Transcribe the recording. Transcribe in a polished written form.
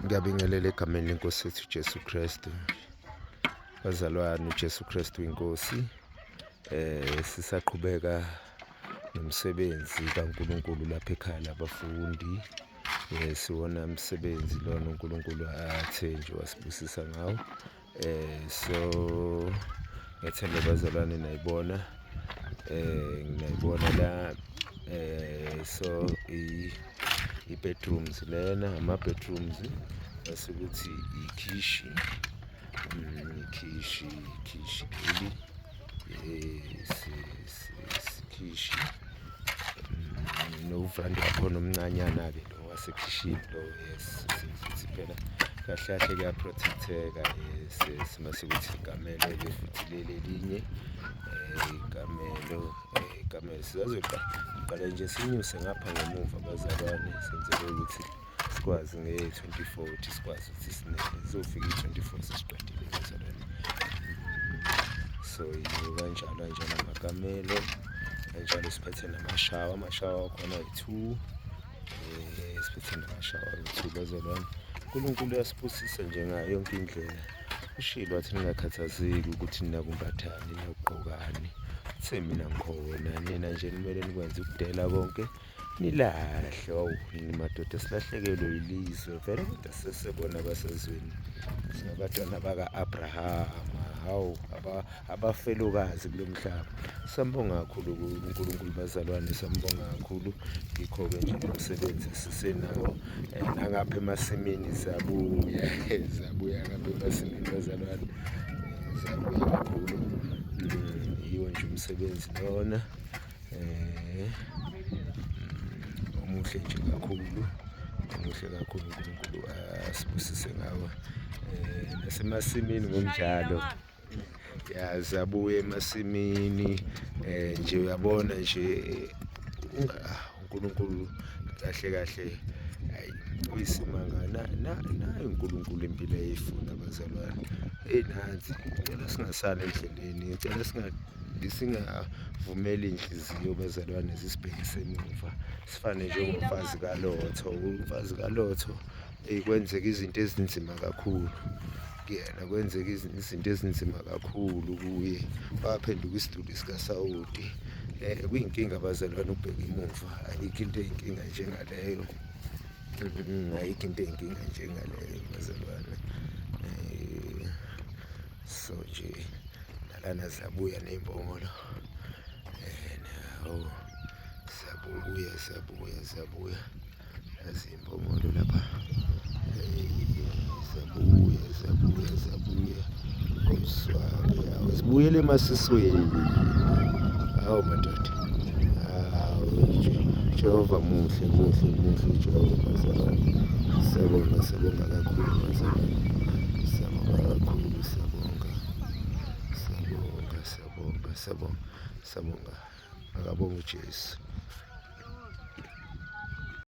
Ngiyabingelela egameni lenkosi yethu Jesu Kristu. Bazalwane, uJesu Kristu inkosi. Sisaqhubeka nomsebenzi kaNkulunkulu lapha ekhaya labafundi. Siwona umsebenzi lona uNkulunkulu athe nje wasibusisa ngawo. So ngethemba bazalwane nayibona la so i-bedrooms lena ama-bedrooms asekuthi ikhishi ikhishi novrandi wakhona omncanyana-ke lo wasekhishini lo. Yes, futhi phela kahle kahle kuyaprotect-eka. Yes, masekuthi igamelo-ke futhi leli elinye igamelo sizazoqala nje sinyuse ngapha ngemuva bazalwane, senzele ukuthi sikwazi nge-2040 sikwazi ukuthi sizofika i-24 sesiqedile bazalwane. So kanjalo amakamelo kanjalo siphethe namashawa. Amashawa akhona ayi-2. Siphethe namashawa ayi-2 bazalwane. uNkulunkulu uyasibusisa nje ngayo yonke indlela. Ushilo wathi ningakhathazeki ukuthi ninakumbathani nokugqokani. Uthe mina ngikhona, nina nje nimele nikwenze ukudela konke nilahle. Nini madoda silahlekelwe yilizwe vele kodwa sesebona abasezweni, singabantwana baka-Abrahama, abafelokazi kulo mhlaba. Sambonga kakhulu uNkulunkulu bazalwane, sambonga kakhulu. Yikho-ke nje umsebenzi sisenawo nangapha emasimini zabuya ngapha emasimini bazalwane, zabuya kakhulu. Yiwo nje umsebenzi lona omuhle nje kakhulu, omuhle kakhulu. uNkulunkulu asibusise ngawo nasemasimini ngokunjalo. Zabuya emasimini nje uyabona nje uNkulunkulu kahle kahle uyisimanga nayo uNkulunkulu impilo eyifuna bazalwane. Nansi ngicela singasali endleleni, ngicela singavumeli inhliziyo bazalwane zisibhekise emuva, sifane njengomfazi kaLotho. Umfazi kaLotho kwenzeka izinto ezinzima kakhulu kuyena, kwenzeka izinto ezinzima kakhulu kuye, waphenduka isiduli sikaSawudi. Kuyinkinga bazalwane ukubheka emuva, ayikho into eyinkinga njengaleyo. Ayikho into eyinkinga njengaleyo bazalwane. So nje nalana zabuya ney'mbongolo zabuya nazi iy'mbongolo lapha. Zabuya ngomswabe, zibuyele emasisweni. Madoda, Jehova muhle uJehova bazalwane. Siyabonga kakhulu bazalwane, siyabonga kakhulu, siyabonga. Akabonge uJesu.